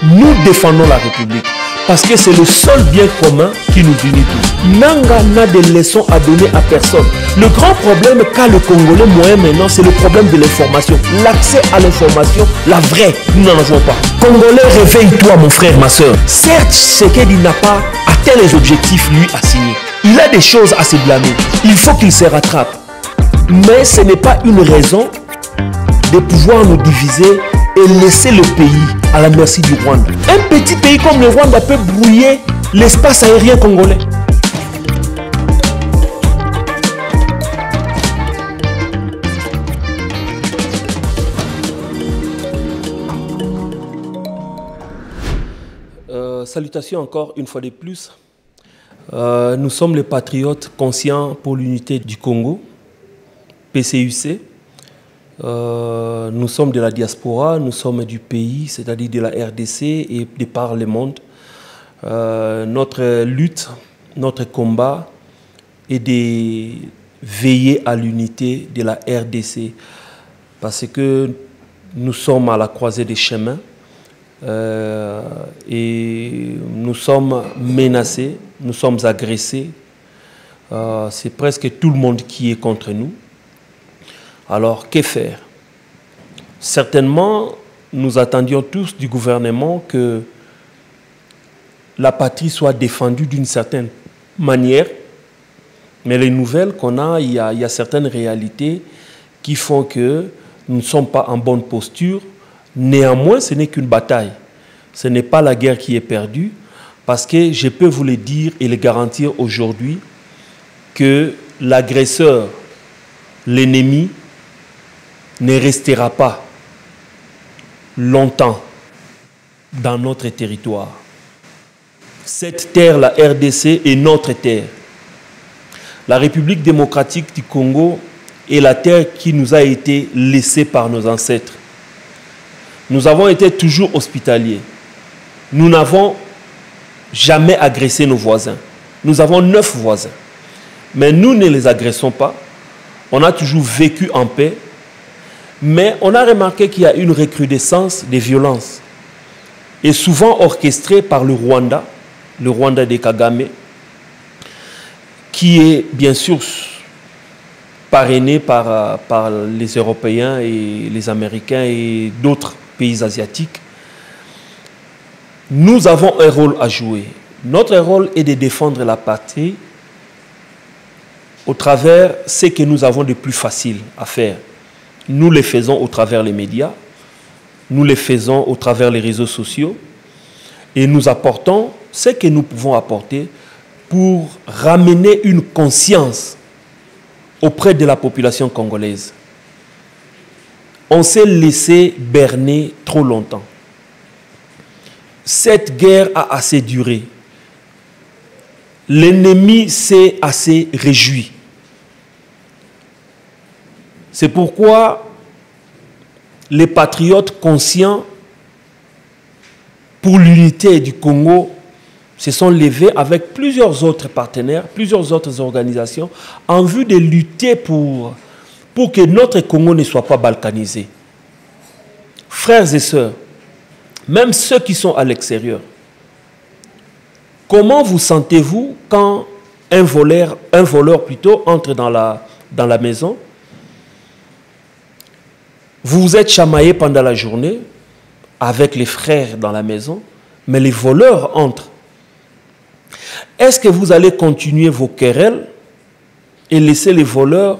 Nous défendons la République parce que c'est le seul bien commun qui nous unit tous. Nanga n'a de leçons à donner à personne. Le grand problème qu'a le Congolais moyen maintenant, c'est le problème de l'information. L'accès à l'information, la vraie, nous n'en avons pas. Congolais, réveille-toi mon frère, ma soeur. Certes, Tshisekedi n'a pas atteint les objectifs lui assignés. Il a des choses à se blâmer. Il faut qu'il se rattrape. Mais ce n'est pas une raison de pouvoir nous diviser et laisser le pays à la merci du Rwanda. Un petit pays comme le Rwanda peut brouiller l'espace aérien congolais. Salutations encore une fois de plus. Nous sommes les patriotes conscients pour l'unité du Congo, PCUC. Nous sommes de la diaspora, nous sommes du pays, c'est-à-dire de la RDC et de par le monde. Notre lutte, notre combat est de veiller à l'unité de la RDC parce que nous sommes à la croisée des chemins et nous sommes menacés, nous sommes agressés. C'est presque tout le monde qui est contre nous. Alors, que faire? Certainement, nous attendions tous du gouvernement que la patrie soit défendue d'une certaine manière. Mais les nouvelles qu'on a, il y a certaines réalités qui font que nous ne sommes pas en bonne posture. Néanmoins, ce n'est qu'une bataille. Ce n'est pas la guerre qui est perdue, parce que je peux vous le dire et le garantir aujourd'hui que l'agresseur, l'ennemi, ne restera pas longtemps dans notre territoire. Cette terre, la RDC, est notre terre. La République démocratique du Congo est la terre qui nous a été laissée par nos ancêtres. Nous avons été toujours hospitaliers. Nous n'avons jamais agressé nos voisins. Nous avons 9 voisins. Mais nous ne les agressons pas. On a toujours vécu en paix. Mais on a remarqué qu'il y a une recrudescence des violences, et souvent orchestrée par le Rwanda de Kagame, qui est bien sûr parrainé par les Européens et les Américains et d'autres pays asiatiques. Nous avons un rôle à jouer. Notre rôle est de défendre la patrie au travers ce que nous avons de plus facile à faire. Nous le faisons au travers les médias, nous le faisons au travers les réseaux sociaux et nous apportons ce que nous pouvons apporter pour ramener une conscience auprès de la population congolaise. On s'est laissé berner trop longtemps. Cette guerre a assez duré. L'ennemi s'est assez réjoui. C'est pourquoi les patriotes conscients pour l'unité du Congo se sont levés avec plusieurs autres partenaires, plusieurs autres organisations, en vue de lutter pour que notre Congo ne soit pas balkanisé. Frères et sœurs, même ceux qui sont à l'extérieur, comment vous sentez-vous quand un voleur entre dans la maison? Vous vous êtes chamaillé pendant la journée avec les frères dans la maison, mais les voleurs entrent. Est-ce que vous allez continuer vos querelles et laisser les voleurs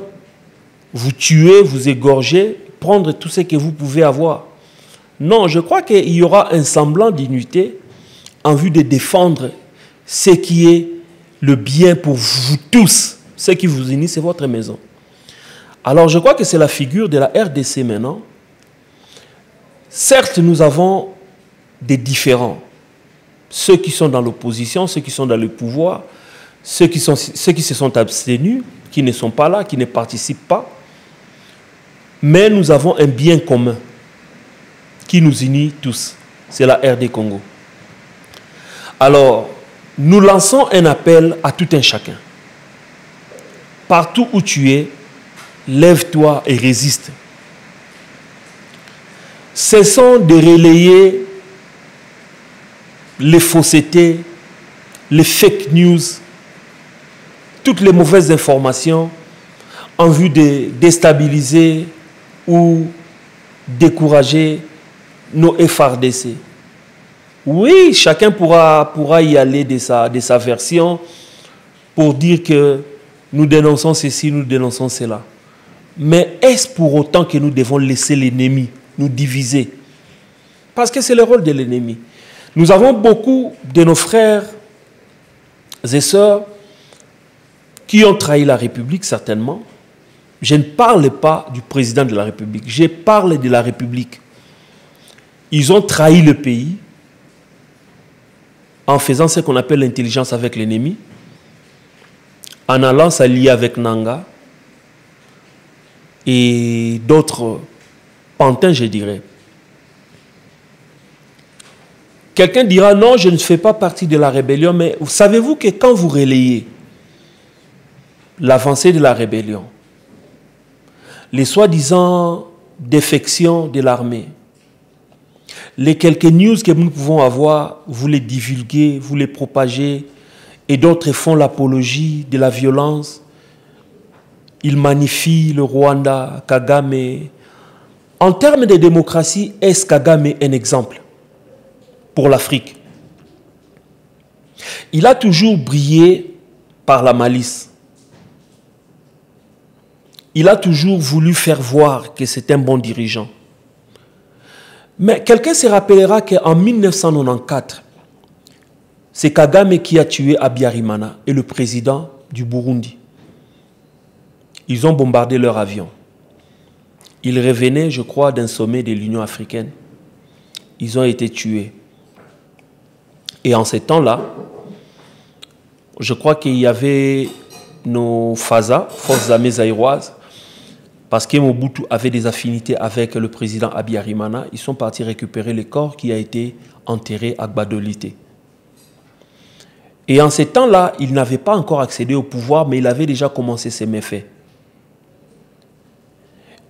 vous tuer, vous égorger, prendre tout ce que vous pouvez avoir? Non, je crois qu'il y aura un semblant d'unité en vue de défendre ce qui est le bien pour vous tous. Ce qui vous unit, c'est votre maison. Alors je crois que c'est la figure de la RDC maintenant. Certes, nous avons des différends. Ceux qui sont dans l'opposition, ceux qui sont dans le pouvoir, ceux qui se sont abstenus, qui ne sont pas là, qui ne participent pas. Mais nous avons un bien commun qui nous unit tous. C'est la RD Congo. Alors, nous lançons un appel à tout un chacun. Partout où tu es, lève-toi et résiste. Cessons de relayer les faussetés, les fake news, toutes les mauvaises informations en vue de déstabiliser ou décourager nos FRDC. Oui, chacun pourra y aller de sa version pour dire que nous dénonçons ceci, nous dénonçons cela. Mais est-ce pour autant que nous devons laisser l'ennemi nous diviser? Parce que c'est le rôle de l'ennemi. Nous avons beaucoup de nos frères et sœurs qui ont trahi la République, certainement. Je ne parle pas du président de la République, je parle de la République. Ils ont trahi le pays en faisant ce qu'on appelle l'intelligence avec l'ennemi, en allant s'allier avec Nanga et d'autres pantins, je dirais. Quelqu'un dira, non, je ne fais pas partie de la rébellion, mais savez-vous que quand vous relayez l'avancée de la rébellion, les soi-disant défections de l'armée, les quelques news que nous pouvons avoir, vous les divulguez, vous les propagez, et d'autres font l'apologie de la violence. Ils magnifient le Rwanda, Kagame. En termes de démocratie, est-ce Kagame un exemple pour l'Afrique? Il a toujours brillé par la malice. Il a toujours voulu faire voir que c'est un bon dirigeant. Mais quelqu'un se rappellera qu'en 1994, c'est Kagame qui a tué Habyarimana et le président du Burundi. Ils ont bombardé leur avion. Ils revenaient, je crois, d'un sommet de l'Union africaine. Ils ont été tués. Et en ces temps-là, je crois qu'il y avait nos FASA, Forces armées zaïroises, parce que Mobutu avait des affinités avec le président Habyarimana, ils sont partis récupérer le corps qui a été enterré à Gbadolité. Et en ces temps-là, il n'avait pas encore accédé au pouvoir, mais il avait déjà commencé ses méfaits.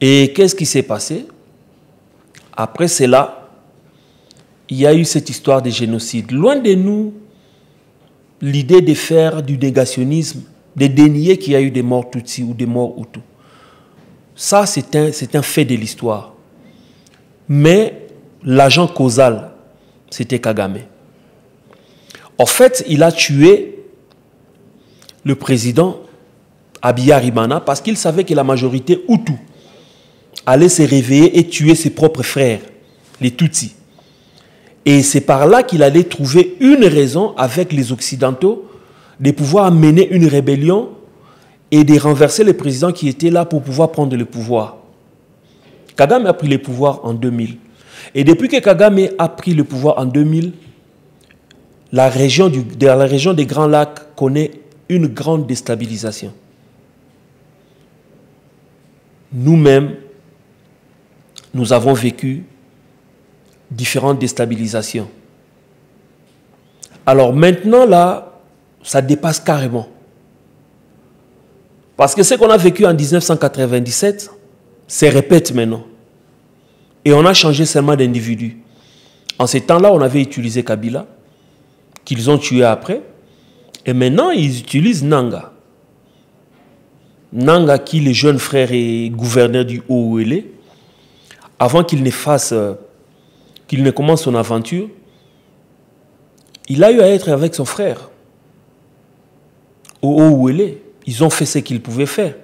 Et qu'est-ce qui s'est passé? Après cela, il y a eu cette histoire de génocide. Loin de nous, l'idée de faire du négationnisme, de dénier qu'il y a eu des morts Tutsis ou des morts Hutus. Ça, c'est un fait de l'histoire. Mais l'agent causal, c'était Kagame. En fait, il a tué le président Habyarimana parce qu'il savait que la majorité Hutu allait se réveiller et tuer ses propres frères, les Tutsis. Et c'est par là qu'il allait trouver une raison avec les Occidentaux de pouvoir mener une rébellion et de renverser le président qui était là pour pouvoir prendre le pouvoir. Kagame a pris le pouvoir en 2000. Et depuis que Kagame a pris le pouvoir en 2000, la région des Grands Lacs connaît une grande déstabilisation. Nous-mêmes, nous avons vécu différentes déstabilisations. Alors maintenant, là, ça dépasse carrément. Parce que ce qu'on a vécu en 1997 se répète maintenant. Et on a changé seulement d'individu. En ces temps-là, on avait utilisé Kabila, qu'ils ont tué après. Et maintenant, ils utilisent Nanga. Nanga, qui est le jeune frère et gouverneur du Haut-Ouélé, avant qu'il ne commence son aventure, il a eu à être avec son frère au Haut-Ouélé. Ils ont fait ce qu'ils pouvaient faire.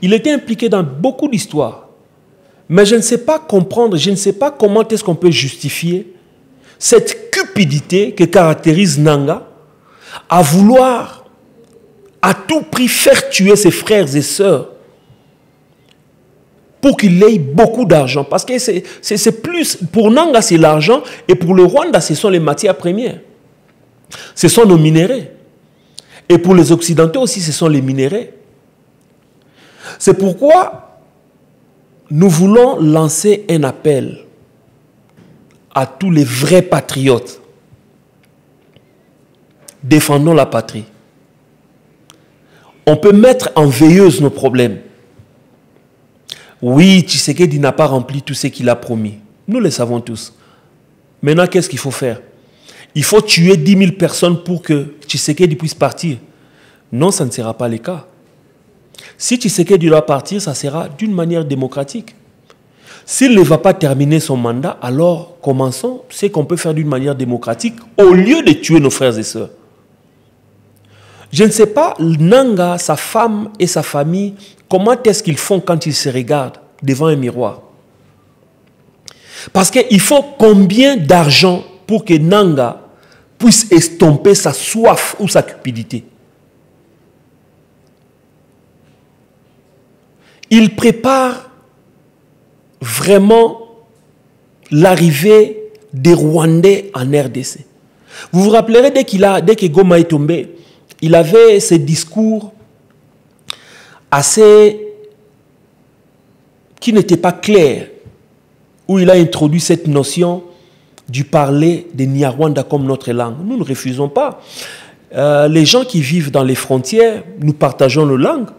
Il était impliqué dans beaucoup d'histoires. Mais je ne sais pas comprendre, je ne sais pas comment est-ce qu'on peut justifier cette cupidité que caractérise Nanga à vouloir à tout prix faire tuer ses frères et sœurs pour qu'il ait beaucoup d'argent. Parce que c'est plus, pour Nanga c'est l'argent et pour le Rwanda ce sont les matières premières. Ce sont nos minéraux. Et pour les Occidentaux aussi, ce sont les minéraux. C'est pourquoi nous voulons lancer un appel à tous les vrais patriotes. Défendons la patrie. On peut mettre en veilleuse nos problèmes. Oui, Tshisekedi n'a pas rempli tout ce qu'il a promis. Nous le savons tous. Maintenant, qu'est-ce qu'il faut faire? il faut tuer 10 000 personnes pour que Tshisekedi puisse partir. Non, ça ne sera pas le cas. Si Tshisekedi doit partir, ça sera d'une manière démocratique. S'il ne va pas terminer son mandat, alors commençons ce qu'on peut faire d'une manière démocratique au lieu de tuer nos frères et sœurs. Je ne sais pas, Nanga, sa femme et sa famille, comment est-ce qu'ils font quand ils se regardent devant un miroir? Parce qu'il faut combien d'argent pour que Nanga puisse estomper sa soif ou sa cupidité? Il prépare vraiment l'arrivée des Rwandais en RDC. Vous vous rappellerez, dès que Goma est tombé, il avait ces discours assez qui n'étaient pas clairs, où il a introduit cette notion du parler des Nyarwanda comme notre langue. Nous ne refusons pas. Les gens qui vivent dans les frontières, nous partageons nos langues.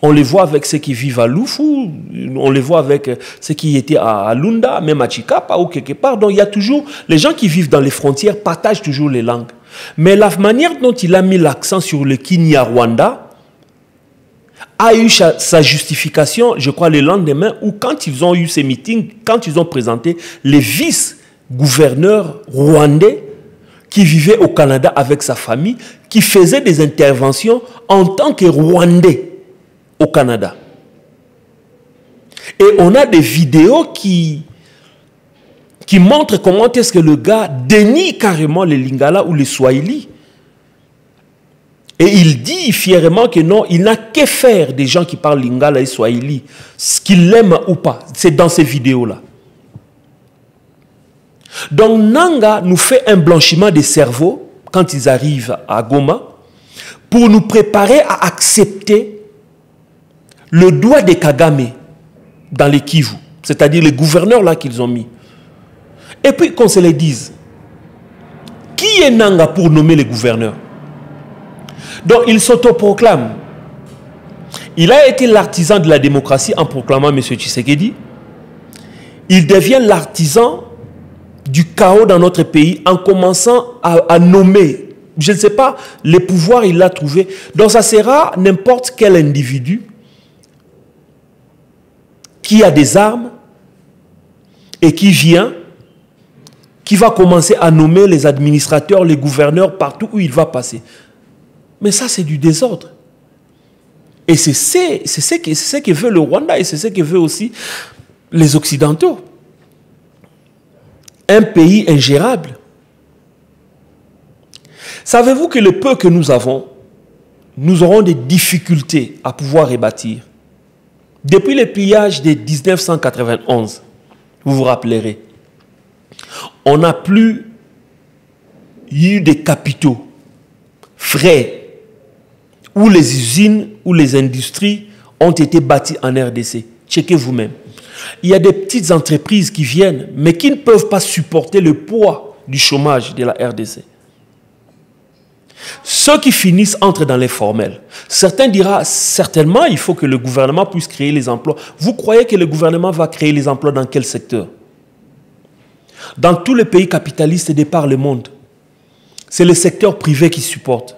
On les voit avec ceux qui vivent à Lufu, on les voit avec ceux qui étaient à Lunda, même à Chikapa ou quelque part. Donc il y a toujours, les gens qui vivent dans les frontières partagent toujours les langues. Mais la manière dont il a mis l'accent sur le Kinyarwanda a eu sa justification, je crois, le lendemain, où quand ils ont eu ces meetings, quand ils ont présenté les vice-gouverneurs rwandais qui vivaient au Canada avec sa famille, qui faisaient des interventions en tant que Rwandais au Canada. Et on a des vidéos qui montrent comment est-ce que le gars dénie carrément les Lingala ou les Swahili. Et il dit fièrement que non, il n'a que faire des gens qui parlent Lingala et Swahili, ce qu'ils l'aiment ou pas. C'est dans ces vidéos-là. Donc Nanga nous fait un blanchiment des cerveaux quand ils arrivent à Goma pour nous préparer à accepter le doigt des Kagame dans les Kivu, c'est-à-dire les gouverneurs là qu'ils ont mis. Et puis qu'on se les dise, qui est Nanga pour nommer les gouverneurs? Donc il s'autoproclame. Il a été l'artisan de la démocratie en proclamant M. Tshisekedi. Il devient l'artisan du chaos dans notre pays en commençant à nommer, je ne sais pas, les pouvoirs il l'a trouvé. Donc ça sera n'importe quel individu qui a des armes et qui vient, qui va commencer à nommer les administrateurs, les gouverneurs partout où il va passer. Mais ça, c'est du désordre. Et c'est ce que veut le Rwanda et c'est ce que veut aussi les Occidentaux. Un pays ingérable. Savez-vous que le peu que nous avons, nous aurons des difficultés à pouvoir rebâtir? Depuis le pillage de 1991, vous vous rappellerez, on n'a plus eu des capitaux frais où les usines, où les industries ont été bâties en RDC. Checkez vous-même. Il y a des petites entreprises qui viennent, mais qui ne peuvent pas supporter le poids du chômage de la RDC. Ceux qui finissent entrent dans les formels. Certains diront, certainement, il faut que le gouvernement puisse créer les emplois. Vous croyez que le gouvernement va créer les emplois dans quel secteur? Dans tous les pays capitalistes de par le monde, c'est le secteur privé qui supporte.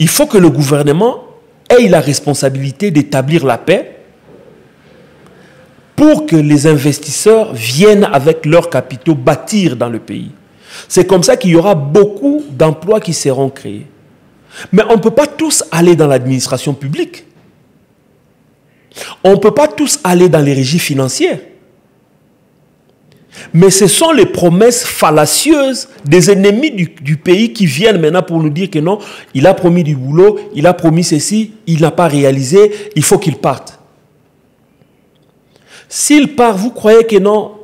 Il faut que le gouvernement ait la responsabilité d'établir la paix pour que les investisseurs viennent avec leurs capitaux bâtir dans le pays. C'est comme ça qu'il y aura beaucoup d'emplois qui seront créés. Mais on ne peut pas tous aller dans l'administration publique. On ne peut pas tous aller dans les régies financières. Mais ce sont les promesses fallacieuses des ennemis du pays qui viennent maintenant pour nous dire que non, il a promis du boulot, il a promis ceci, il n'a pas réalisé, il faut qu'il parte. S'il part, vous croyez que non,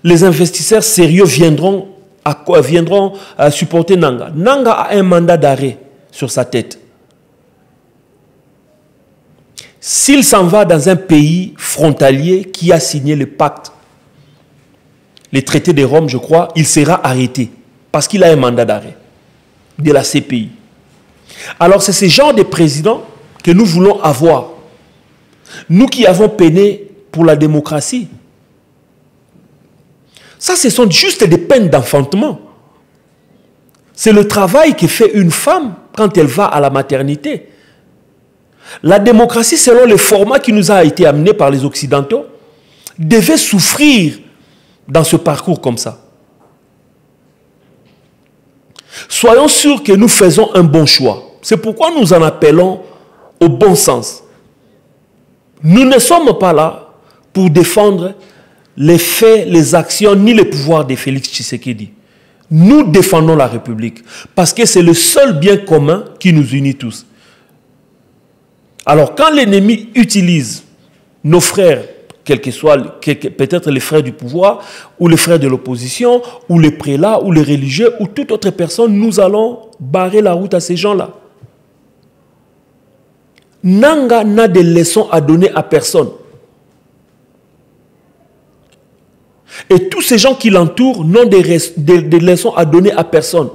les investisseurs sérieux viendront supporter Nanga. Nanga a un mandat d'arrêt sur sa tête. S'il s'en va dans un pays frontalier qui a signé le pacte, les traités de Rome, je crois, il sera arrêté parce qu'il a un mandat d'arrêt de la CPI. Alors c'est ce genre de président que nous voulons avoir. Nous qui avons peiné pour la démocratie. Ça, ce sont juste des peines d'enfantement. C'est le travail que fait une femme quand elle va à la maternité. La démocratie, selon le format qui nous a été amené par les Occidentaux, devait souffrir dans ce parcours comme ça. Soyons sûrs que nous faisons un bon choix. C'est pourquoi nous en appelons au bon sens. Nous ne sommes pas là pour défendre les faits, les actions, ni les pouvoirs de Félix Tshisekedi. Nous défendons la République parce que c'est le seul bien commun qui nous unit tous. Alors quand l'ennemi utilise nos frères, quels que soient, peut-être les frères du pouvoir, ou les frères de l'opposition, ou les prélats, ou les religieux, ou toute autre personne, nous allons barrer la route à ces gens-là. Nanga n'a de leçons à donner à personne. Et tous ces gens qui l'entourent n'ont des leçons à donner à personne.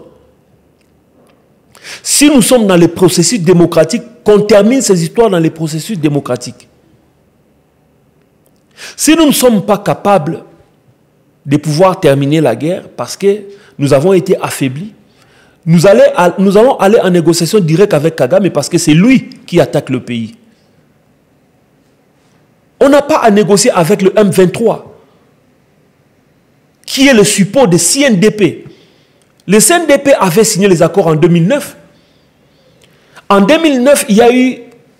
Si nous sommes dans les processus démocratiques, qu'on termine ces histoires dans les processus démocratiques. Si nous ne sommes pas capables de pouvoir terminer la guerre parce que nous avons été affaiblis, nous allons aller en négociation directe avec Kagame parce que c'est lui qui attaque le pays. On n'a pas à négocier avec le M23, qui est le support de CNDP. Le CNDP avait signé les accords en 2009. En 2009, il y a eu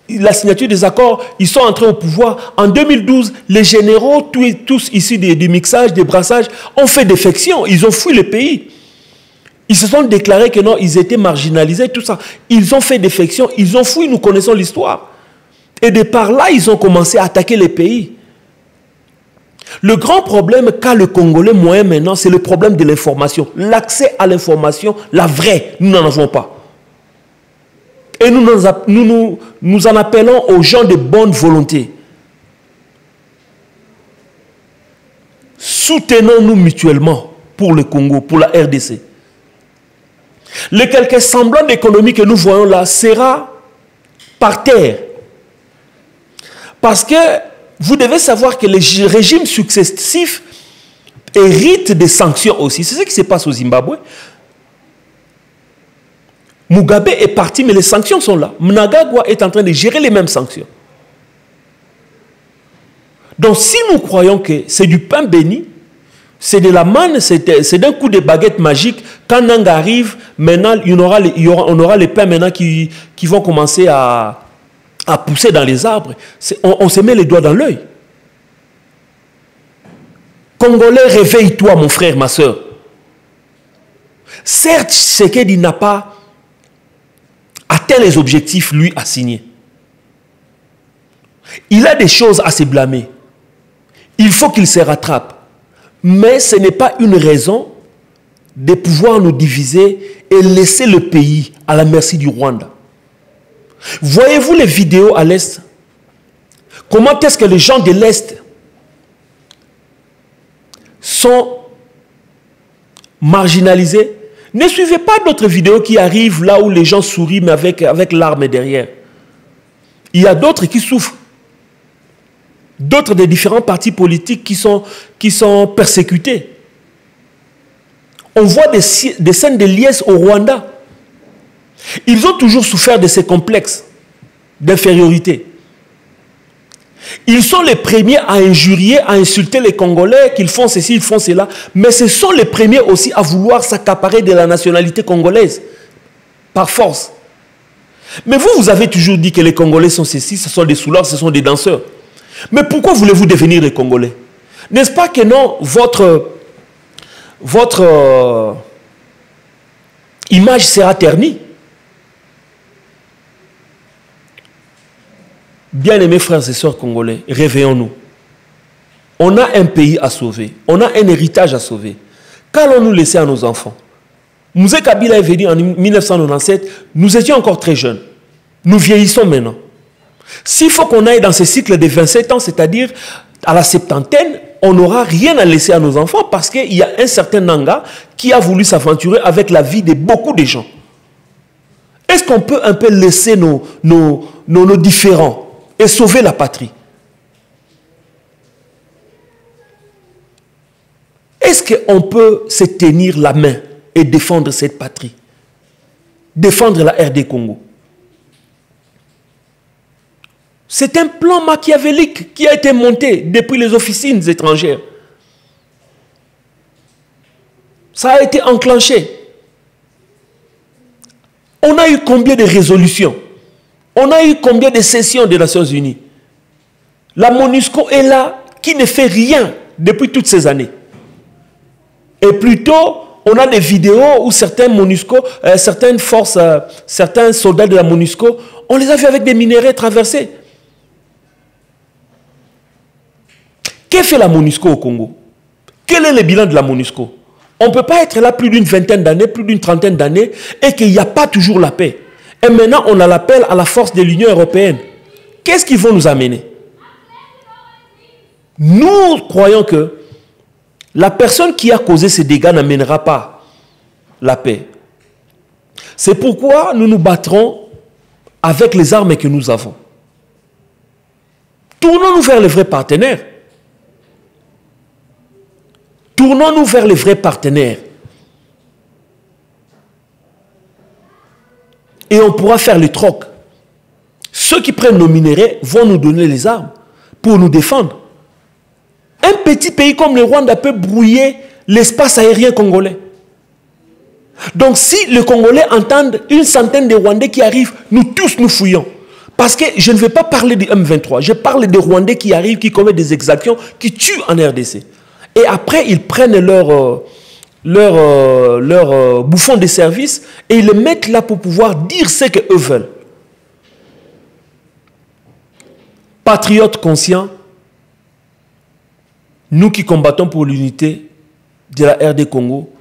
la signature des accords, ils sont entrés au pouvoir. En 2012, les généraux, tous issus du mixage, des brassages, ont fait défection. Ils ont fui le pays. Ils se sont déclarés que non, ils étaient marginalisés, tout ça. Ils ont fait défection, ils ont fui, nous connaissons l'histoire. Et de par là, ils ont commencé à attaquer les pays. Le grand problème qu'a le Congolais moyen maintenant, c'est le problème de l'information. L'accès à l'information, la vraie, nous n'en avons pas. Et nous en appelons aux gens de bonne volonté. Soutenons-nous mutuellement pour le Congo, pour la RDC. Les quelques semblants d'économie que nous voyons là sera par terre. Parce que vous devez savoir que les régimes successifs héritent des sanctions aussi. C'est ce qui se passe au Zimbabwe. Mugabe est parti, mais les sanctions sont là. Mnangagwa est en train de gérer les mêmes sanctions. Donc si nous croyons que c'est du pain béni, c'est de la manne, c'est d'un coup de baguette magique, quand Nanga arrive, maintenant on aura les pains maintenant qui vont commencer à pousser dans les arbres. On se met les doigts dans l'œil. Congolais, réveille-toi mon frère, ma soeur. Certes, Tshisekedi n'a pas atteint les objectifs lui assignés. Il a des choses à se blâmer. Il faut qu'il se rattrape. Mais ce n'est pas une raison de pouvoir nous diviser et laisser le pays à la merci du Rwanda. Voyez-vous les vidéos à l'Est? Comment est-ce que les gens de l'Est sont marginalisés? Ne suivez pas d'autres vidéos qui arrivent là où les gens sourient mais avec larmes derrière. Il y a d'autres qui souffrent. D'autres des différents partis politiques qui sont persécutés. On voit des scènes de liesse au Rwanda. Ils ont toujours souffert de ces complexes d'infériorité. Ils sont les premiers à injurier, à insulter les Congolais, qu'ils font ceci, ils font cela. Mais ce sont les premiers aussi à vouloir s'accaparer de la nationalité congolaise. Par force. Mais vous avez toujours dit que les Congolais sont ceci, ce sont des soulards, ce sont des danseurs. Mais pourquoi voulez-vous devenir des Congolais? N'est-ce pas que non, votre image sera ternie? Bien-aimés frères et sœurs congolais, réveillons-nous. On a un pays à sauver. On a un héritage à sauver. Qu'allons-nous laisser à nos enfants? Mouzé Kabila est venu en 1997. Nous étions encore très jeunes. Nous vieillissons maintenant. S'il faut qu'on aille dans ce cycle de 27 ans, c'est-à-dire à la septantaine, on n'aura rien à laisser à nos enfants parce qu'il y a un certain Nanga qui a voulu s'aventurer avec la vie de beaucoup de gens. Est-ce qu'on peut un peu laisser nos différends et sauver la patrie? Est-ce qu'on peut se tenir la main et défendre cette patrie? défendre la RD Congo. C'est un plan machiavélique qui a été monté depuis les officines étrangères. Ça a été enclenché. On a eu combien de résolutions? On a eu combien de sessions des Nations Unies? La MONUSCO est là, qui ne fait rien depuis toutes ces années. Et plutôt, on a des vidéos où certains MONUSCO, certaines forces, certains soldats de la MONUSCO, on les a vus avec des minéraux traversés. Qu'est-ce que fait la MONUSCO au Congo? Quel est le bilan de la MONUSCO? On ne peut pas être là plus d'une vingtaine d'années, plus d'une trentaine d'années, et qu'il n'y a pas toujours la paix. Et maintenant, on a l'appel à la force de l'Union européenne. Qu'est-ce qu'ils vont nous amener? Nous croyons que la personne qui a causé ces dégâts n'amènera pas la paix. C'est pourquoi nous nous battrons avec les armes que nous avons. Tournons-nous vers les vrais partenaires. Tournons-nous vers les vrais partenaires. Et on pourra faire le troc. Ceux qui prennent nos minéraux vont nous donner les armes pour nous défendre. Un petit pays comme le Rwanda peut brouiller l'espace aérien congolais. Donc si les Congolais entendent une centaine de Rwandais qui arrivent, nous tous nous fouillons. Parce que je ne vais pas parler du M23, je parle des Rwandais qui arrivent, qui commettent des exactions, qui tuent en RDC. Et après, ils prennent leur bouffon de service et ils le mettent là pour pouvoir dire ce qu'eux veulent. Patriotes conscients, nous qui combattons pour l'unité de la RD Congo,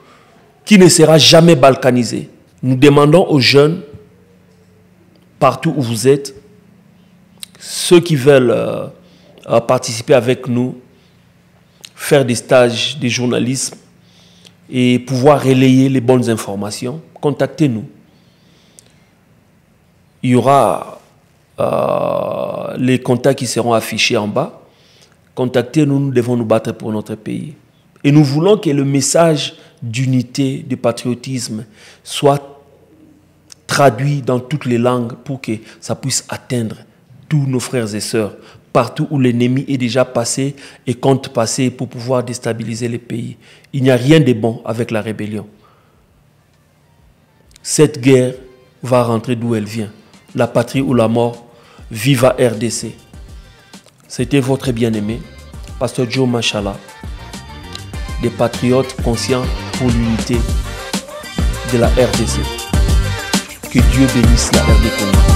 qui ne sera jamais balkanisée, nous demandons aux jeunes, partout où vous êtes, ceux qui veulent participer avec nous, faire des stages de journalisme et pouvoir relayer les bonnes informations, contactez-nous. Il y aura les contacts qui seront affichés en bas. Contactez-nous, nous devons nous battre pour notre pays. Et nous voulons que le message d'unité, de patriotisme soit traduit dans toutes les langues pour que ça puisse atteindre tous nos frères et sœurs, partout où l'ennemi est déjà passé et compte passer pour pouvoir déstabiliser les pays. Il n'y a rien de bon avec la rébellion. Cette guerre va rentrer d'où elle vient. La patrie ou la mort, vive à RDC. C'était votre bien-aimé, Pasteur Joe Machala, des patriotes conscients pour l'unité de la RDC. Que Dieu bénisse la RD Congo.